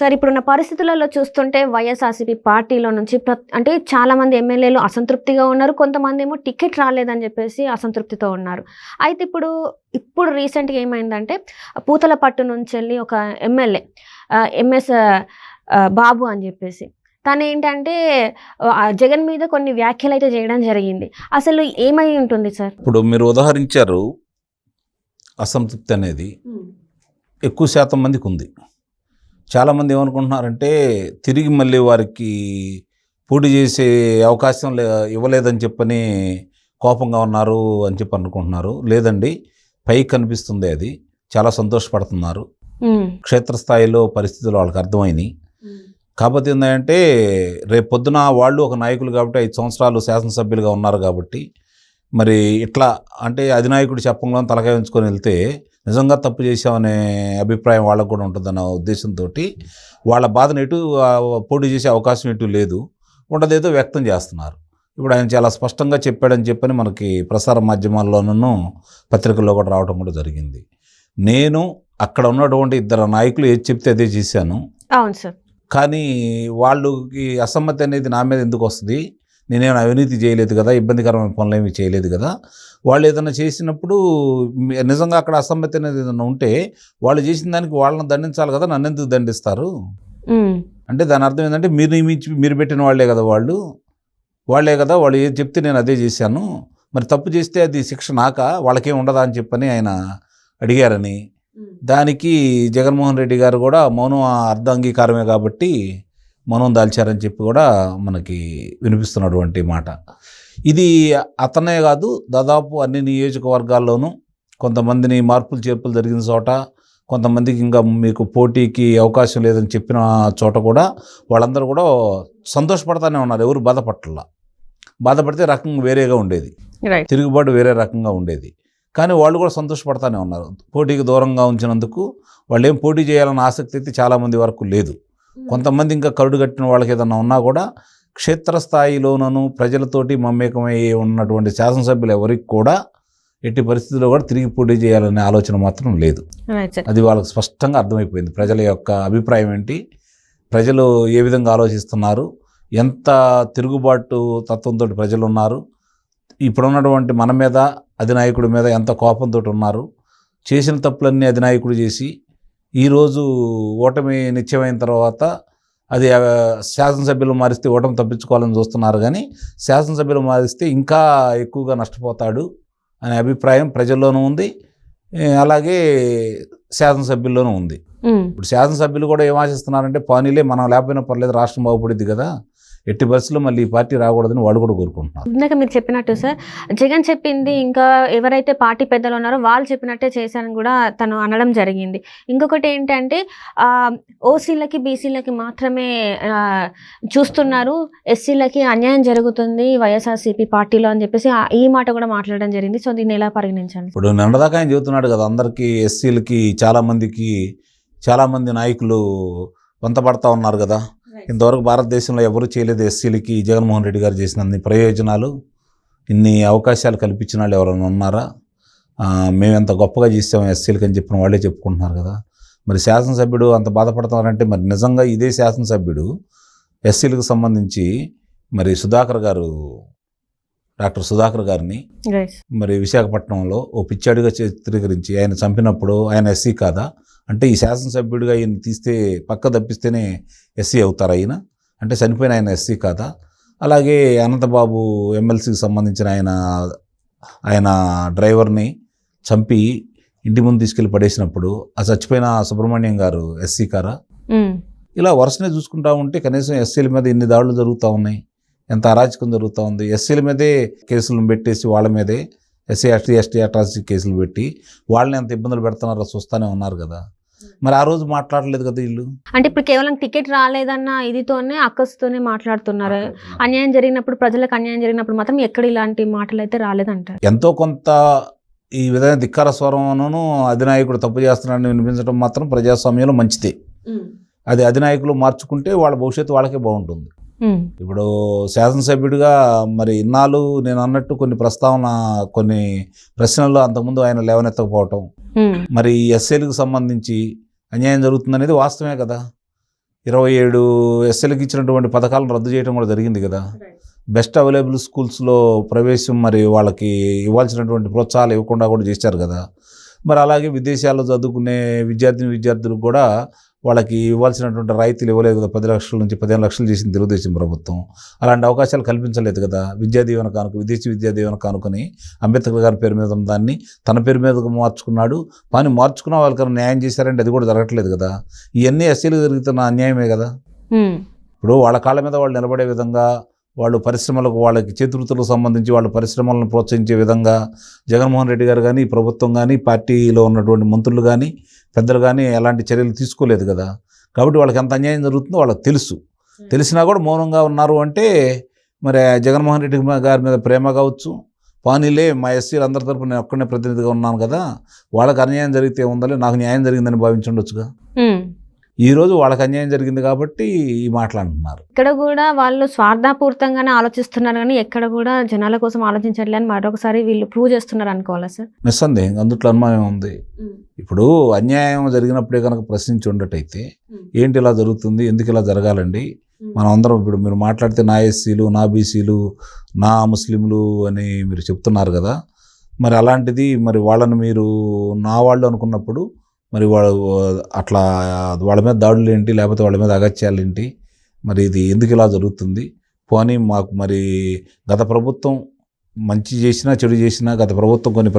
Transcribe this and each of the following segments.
Sir ఇప్పుడున్న పరిస్థితులలో చూస్తుంటే వైఎస్ఆర్సీపీ పార్టీలో నుంచి అంటే చాలామంది ఎమ్మెల్యేలు అసంతృప్తిగా ఉన్నారు. కొంతమంది ఏమో టికెట్ రాలేదని చెప్పేసి అసంతృప్తితో ఉన్నారు. అయితే ఇప్పుడు రీసెంట్గా ఏమైందంటే పూతలపట్టు నుంచి వెళ్ళి ఒక ఎమ్మెల్యే ఎంఎస్ బాబు అని చెప్పేసి తను ఏంటంటే జగన్ మీద కొన్ని వ్యాఖ్యలు అయితే చేయడం జరిగింది. అసలు ఏమై ఉంటుంది సార్? ఇప్పుడు మీరు ఉదాహరించారు అసంతృప్తి అనేది ఎక్కువ శాతం మందికి ఉంది. చాలామంది ఏమనుకుంటున్నారంటే తిరిగి మళ్ళీ వారికి పోటీ చేసే అవకాశం ఇవ్వలేదని చెప్పని కోపంగా ఉన్నారు అని చెప్పి అనుకుంటున్నారు. లేదండి, పైకి కనిపిస్తుంది, అది చాలా సంతోషపడుతున్నారు. క్షేత్రస్థాయిలో పరిస్థితులు వాళ్ళకి అర్థమైనాయి. కాకపోతే ఏంటంటే రేపు పొద్దున వాళ్ళు ఒక నాయకులు కాబట్టి 5 సంవత్సరాలు శాసనసభ్యులుగా ఉన్నారు కాబట్టి మరి ఇట్లా అంటే అధినాయకుడు చెప్పంలో తలకాయ ఉంచుకొని వెళ్తే నిజంగా తప్పు చేశామనే అభిప్రాయం వాళ్ళకు కూడా ఉంటుందన్న ఉద్దేశంతో వాళ్ళ బాధను ఎటు పోటీ చేసే అవకాశం ఎటు లేదు, ఉండదేదో వ్యక్తం చేస్తున్నారు. ఇప్పుడు ఆయన చాలా స్పష్టంగా చెప్పాడని చెప్పని మనకి ప్రసార మాధ్యమాల్లోనూ పత్రికల్లో కూడా రావడం కూడా జరిగింది. నేను అక్కడ ఉన్నటువంటి 2 నాయకులు ఏది చెప్తే అదే చేశాను. అవును సార్. కానీ వాళ్ళకి అసమ్మతి అనేది నా మీద ఎందుకు వస్తుంది? నేనేమైనా అవినీతి చేయలేదు కదా, ఇబ్బందికరమైన పనులు ఏమి చేయలేదు కదా. వాళ్ళు ఏదైనా చేసినప్పుడు నిజంగా అక్కడ అసమ్మతి అనేది ఏదైనా ఉంటే వాళ్ళు చేసిన దానికి వాళ్ళని దండించాలి కదా, నన్ను ఎందుకు దండిస్తారు అంటే దాని అర్థం ఏంటంటే మీరు పెట్టిన వాళ్ళే కదా, వాళ్ళే కదా, వాళ్ళు ఏది చెప్తే నేను అదే చేశాను. మరి తప్పు చేస్తే అది శిక్ష నాకా, వాళ్ళకేం ఉండదా అని చెప్పని ఆయన అడిగారని, దానికి జగన్మోహన్ రెడ్డి గారు కూడా మౌనం అర్ధ అంగీకారమే కాబట్టి మౌనం దాల్చారని చెప్పి కూడా మనకి వినిపిస్తున్నటువంటి మాట. ఇది అతనే కాదు, దాదాపు అన్ని నియోజకవర్గాల్లోనూ కొంతమందిని మార్పులు చేర్పులు జరిగిన చోట, కొంతమందికి ఇంకా మీకు పోటీకి అవకాశం లేదని చెప్పిన చోట కూడా వాళ్ళందరూ కూడా సంతోషపడతానే ఉన్నారు. ఎవరు బాధపడితే రకంగా వేరేగా ఉండేది, తిరుగుబాటు వేరే రకంగా ఉండేది. కానీ వాళ్ళు కూడా సంతోషపడతానే ఉన్నారు. పోటీకి దూరంగా ఉంచినందుకు వాళ్ళు ఏం పోటీ చేయాలన్న ఆసక్తి అయితే చాలామంది వరకు లేదు. కొంతమంది ఇంకా కరుడు కట్టిన వాళ్ళకి ఏదన్నా ఉన్నా కూడా క్షేత్రస్థాయిలోనూ ప్రజలతోటి మమేకమై ఉన్నటువంటి శాసనసభ్యులు ఎవరికి కూడా ఎట్టి పరిస్థితుల్లో కూడా తిరిగి పోటీ చేయాలనే ఆలోచన మాత్రం లేదు. అది వాళ్ళకి స్పష్టంగా అర్థమైపోయింది. ప్రజల యొక్క అభిప్రాయం ఏంటి, ప్రజలు ఏ విధంగా ఆలోచిస్తున్నారు, ఎంత తిరుగుబాటు తత్వంతో ప్రజలు ఉన్నారు, ఇప్పుడున్నటువంటి మన మీద అధినాయకుడి మీద ఎంత కోపంతో ఉన్నారు, చేసిన తప్పులన్నీ అధినాయకుడు చేసి ఈరోజు ఓటమి నిశ్చయమైన తర్వాత అది శాసనసభ్యులు మారిస్తే ఓటమి తప్పించుకోవాలని చూస్తున్నారు. కానీ శాసనసభ్యులు మారిస్తే ఇంకా ఎక్కువగా నష్టపోతాడు అనే అభిప్రాయం ప్రజల్లోనూ ఉంది, అలాగే శాసనసభ్యుల్లోనూ ఉంది. ఇప్పుడు శాసనసభ్యులు కూడా ఏం ఆశిస్తున్నారంటే పానీలే, మనం లేకపోయినా పర్లేదు, రాష్ట్రం బాగుపడిద్ది కదా, ఎట్టి పరిస్థితుల్లో మళ్ళీ ఈ పార్టీ రాకూడదని వాళ్ళు కూడా కోరుకుంటున్నారు. ఇందాక మీరు చెప్పినట్టు సార్, జగన్ చెప్పింది ఇంకా ఎవరైతే పార్టీ పెద్దలు ఉన్నారో వాళ్ళు చెప్పినట్టే చేశారని కూడా తను అనడం జరిగింది. ఇంకొకటి ఏంటంటే ఓసీలకి బీసీలకి మాత్రమే చూస్తున్నారు, ఎస్సీలకి అన్యాయం జరుగుతుంది వైఎస్ఆర్సీపీ పార్టీలో అని చెప్పేసి ఈ మాట కూడా మాట్లాడడం జరిగింది. సో దీన్ని ఎలా పరిగణించాలి? ఇప్పుడు నిన్నదాకా ఆయన చెబుతున్నాడు కదా, అందరికీ ఎస్సీలకి చాలామంది నాయకులు వంతపడతా ఉన్నారు కదా, ఇంతవరకు భారతదేశంలో ఎవరు చేయలేదు ఎస్సీలకి జగన్మోహన్ రెడ్డి గారు చేసిన అన్ని ప్రయోజనాలు, ఇన్ని అవకాశాలు కల్పించిన వాళ్ళు ఎవరైనా ఉన్నారా? మేము ఎంత గొప్పగా చేసాము ఎస్సీలకి అని చెప్పిన వాళ్ళే చెప్పుకుంటున్నారు కదా. మరి శాసనసభ్యుడు అంత బాధపడతారంటే మరి నిజంగా ఇదే శాసనసభ్యుడు ఎస్సీలకు సంబంధించి మరి డాక్టర్ సుధాకర్ గారిని మరి విశాఖపట్నంలో ఓ పిచ్చాడిగా చిత్రీకరించి ఆయన చంపినప్పుడు ఆయన ఎస్సీ కాదా అంటే, ఈ శాసనసభ్యుడిగా ఈయన తీస్తే పక్క తప్పిస్తేనే ఎస్సీ అవుతారు ఆయన అంటే, చనిపోయిన ఆయన ఎస్సీ కాదా? అలాగే అనంతబాబు ఎమ్మెల్సీకి సంబంధించిన ఆయన డ్రైవర్ని చంపి ఇంటి ముందు తీసుకెళ్ళి పడేసినప్పుడు ఆ చచ్చిపోయిన సుబ్రహ్మణ్యం గారు ఎస్సీ కారా? ఇలా వరుసనే చూసుకుంటా ఉంటే కనీసం ఎస్సీల మీద ఇన్ని దాడులు జరుగుతూ ఉన్నాయి, ఎంత అరాచకం జరుగుతూ ఉంది. ఎస్సీల మీదే కేసులను పెట్టేసి వాళ్ళ మీదే ఎస్సీ అట్రాసిటీ కేసులు పెట్టి వాళ్ళని ఎంత ఇబ్బందులు పెడుతున్నారో చూస్తూనే ఉన్నారు కదా. మరి ఆ రోజు మాట్లాడలేదు కదా వీళ్ళు. అంటే ఇప్పుడు కేవలం టికెట్ రాలేదన్న ఇదితోనే అక్కస్తోనే మాట్లాడుతున్నారు. అన్యాయం జరిగినప్పుడు, ప్రజలకు అన్యాయం జరిగినప్పుడు మాత్రం ఎక్కడ ఇలాంటి మాటలు అయితే రాలేదంటారు. ఎంతో కొంత ఈ విధంగా ధిక్కార స్వరంను అధినాయకుడు తప్పు చేస్తున్నాడని వినిపించడం మాత్రం ప్రజాస్వామ్యంలో మంచిదే. అది అధినాయకులు మార్చుకుంటే వాళ్ళ భవిష్యత్తు వాళ్ళకే బాగుంటుంది. ఇప్పుడు శాసనసభ్యుడిగా మరి ఇన్నాళ్ళు నేను అన్నట్టు కొన్ని ప్రశ్నలు అంతకుముందు ఆయన లేవనెత్తకపోవటం, మరి ఎస్సీలకు సంబంధించి అన్యాయం జరుగుతుందనేది వాస్తవమే కదా. 27 ఎస్సీలకు ఇచ్చినటువంటి పథకాలను రద్దు చేయడం కూడా జరిగింది కదా. బెస్ట్ అవైలబుల్ స్కూల్స్లో ప్రవేశం మరి వాళ్ళకి ఇవ్వాల్సినటువంటి ప్రోత్సాహాలు ఇవ్వకుండా కూడా చేశారు కదా. మరి అలాగే విదేశాల్లో చదువుకునే విద్యార్థులకు కూడా వాళ్ళకి ఇవ్వాల్సినటువంటి రాయితీలు ఇవ్వలేదు కదా. 10 లక్షల నుంచి 15 లక్షలు చేసింది తెలుగుదేశం ప్రభుత్వం. అలాంటి అవకాశాలు కల్పించలేదు కదా. విద్యా దీవెన కానుక, విదేశీ విద్యా దీవెన కానుకని అంబేద్కర్ గారి పేరు మీద ఉన్న దాన్ని తన పేరు మీదకు మార్చుకున్నాడు. కానీ మార్చుకున్న వాళ్ళకన్నా న్యాయం చేశారంటే అది కూడా జరగట్లేదు కదా. ఇవన్నీ ఎస్సీలు జరుగుతున్న అన్యాయమే కదా. ఇప్పుడు వాళ్ళ కాళ్ళ మీద వాళ్ళు నిలబడే విధంగా, వాళ్ళు పరిశ్రమలకు, వాళ్ళకి చేతివృత్తులకు సంబంధించి వాళ్ళ పరిశ్రమలను ప్రోత్సహించే విధంగా జగన్మోహన్ రెడ్డి గారు కానీ, ప్రభుత్వం కానీ, పార్టీలో ఉన్నటువంటి మంత్రులు కానీ, పెద్దలు కానీ ఎలాంటి చర్యలు తీసుకోలేదు కదా. కాబట్టి వాళ్ళకి ఎంత అన్యాయం జరుగుతుందో వాళ్ళకి తెలుసు. తెలిసినా కూడా మౌనంగా ఉన్నారు అంటే మరి జగన్మోహన్ రెడ్డి గారి మీద ప్రేమ కావచ్చు. పానీలే మా ఎస్సీలు అందరి తరపున నేను ఒక్కనే ప్రతినిధిగా ఉన్నాను కదా, వాళ్ళకి అన్యాయం జరిగితే ఉందని నాకు న్యాయం జరిగిందని భావించుండొచ్చుగా. ఈరోజు వాళ్ళకి అన్యాయం జరిగింది కాబట్టి ఈ మాట్లాడుతున్నారు. ఇక్కడ కూడా వాళ్ళు స్వార్థపూరితంగానే ఆలోచిస్తున్నారు కానీ ఎక్కడ కూడా జనాల కోసం ఆలోచించట్లే అని మరొకసారి వీళ్ళు ప్రూవ్ చేస్తున్నారు అనుకోవాలా సార్? నిస్సందేహంగా అందుట్లో అనుమానం ఉంది. ఇప్పుడు అన్యాయం జరిగినప్పుడే కనుక ప్రశ్నించి ఉండటైతే ఏంటి ఇలా జరుగుతుంది, ఎందుకు ఇలా జరగాలండి, మనం అందరం ఇప్పుడు మీరు మాట్లాడితే నా ఎస్సీలు, నా బీసీలు, నా ముస్లింలు అని మీరు చెప్తున్నారు కదా. మరి అలాంటిది మరి వాళ్ళని మీరు నా వాళ్ళు అనుకున్నప్పుడు మరి వాళ్ళు అట్లా వాళ్ళ మీద దాడులు ఏంటి, లేకపోతే వాళ్ళ మీద అగత్యాలు ఏంటి, మరి ఇది ఎందుకు ఇలా జరుగుతుంది? పోనీ మాకు మరి గత ప్రభుత్వం మంచి చేసినా చెడు చేసినా గత ప్రభుత్వం కొన్ని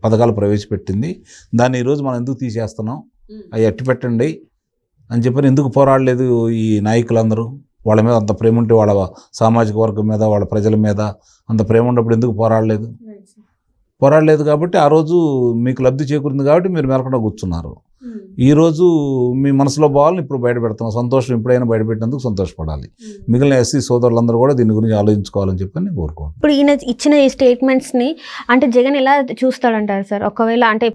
పథకాలు ప్రవేశపెట్టింది, దాన్ని ఈరోజు మనం ఎందుకు తీసేస్తున్నాం, అవి అట్టి పెట్టండి అని చెప్పని ఎందుకు పోరాడలేదు ఈ నాయకులందరూ? వాళ్ళ మీద అంత ప్రేమ ఉంటే, వాళ్ళ సామాజిక వర్గం మీద, వాళ్ళ ప్రజల మీద అంత ప్రేమ ఉన్నప్పుడు ఎందుకు పోరాడలేదు? కాబట్టి ఆ రోజు మీకు లబ్ధి చేకూరింది కాబట్టి మీరు మెరకుండా కూర్చున్నారు. ఈరోజు మీ మనసులో భావాలను ఇప్పుడు బయట పెడుతున్నాం. సంతోషం ఇప్పుడైనా బయటపెట్టినందుకు సంతోషపడాలి. మిగిలిన ఎస్సీ సోదరులందరూ కూడా దీని గురించి ఆలోచించుకోవాలని చెప్పి నేను కోరుకుంటున్నాను. ఇప్పుడు ఈయన ఇచ్చిన ఈ స్టేట్మెంట్స్ని అంటే జగన్ ఎలా చూస్తాడంటారు సార్? ఒకవేళ అంటే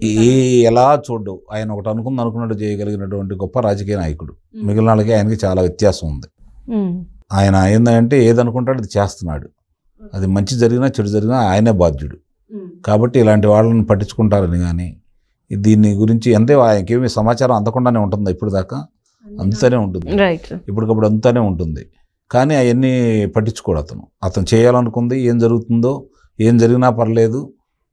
ఎలా చూడు, ఆయన ఒకటి అనుకున్నట్టు చేయగలిగినటువంటి గొప్ప రాజకీయ నాయకుడు. మిగిలిన వాళ్ళకి ఆయనకి చాలా వ్యత్యాసం ఉంది. ఆయన ఏంటంటే ఏదనుకుంటాడో అది చేస్తున్నాడు. అది మంచి జరిగినా చెడు జరిగినా ఆయనే బాధ్యుడు. కాబట్టి ఇలాంటి వాళ్ళని పట్టించుకుంటారని కానీ దీని గురించి అంతే, ఆయనకేమీ సమాచారం అందకుండానే ఉంటుంది. ఇప్పుడు దాకా అందుతూనే ఉంటుంది, ఇప్పటికప్పుడు అందుతూనే ఉంటుంది. కానీ అవన్నీ పట్టించుకోడు అతను చేయాలనుకుంది. ఏం జరుగుతుందో, ఏం జరిగినా పర్లేదు,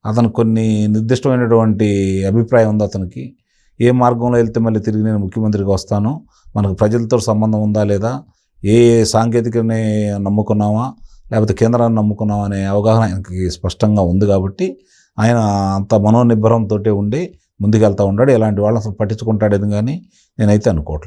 అతను కొన్ని నిర్దిష్టమైనటువంటి అభిప్రాయం ఉంది అతనికి. ఏ మార్గంలో వెళ్తే మళ్ళీ తిరిగి నేను ముఖ్యమంత్రికి వస్తాను, మనకు ప్రజలతో సంబంధం ఉందా లేదా, ఏ సాంకేతికని నమ్ముకున్నామా లేకపోతే కేంద్రాన్ని నమ్ముకున్నాం అనే అవగాహన ఆయనకి స్పష్టంగా ఉంది. కాబట్టి ఆయన అంత మనోనిబ్బరంతో ఉండి ముందుకెళ్తూ ఉన్నాడు. ఇలాంటి వాళ్ళని అసలు పట్టించుకుంటాడని కానీ నేనైతే అనుకోవట్లేదు.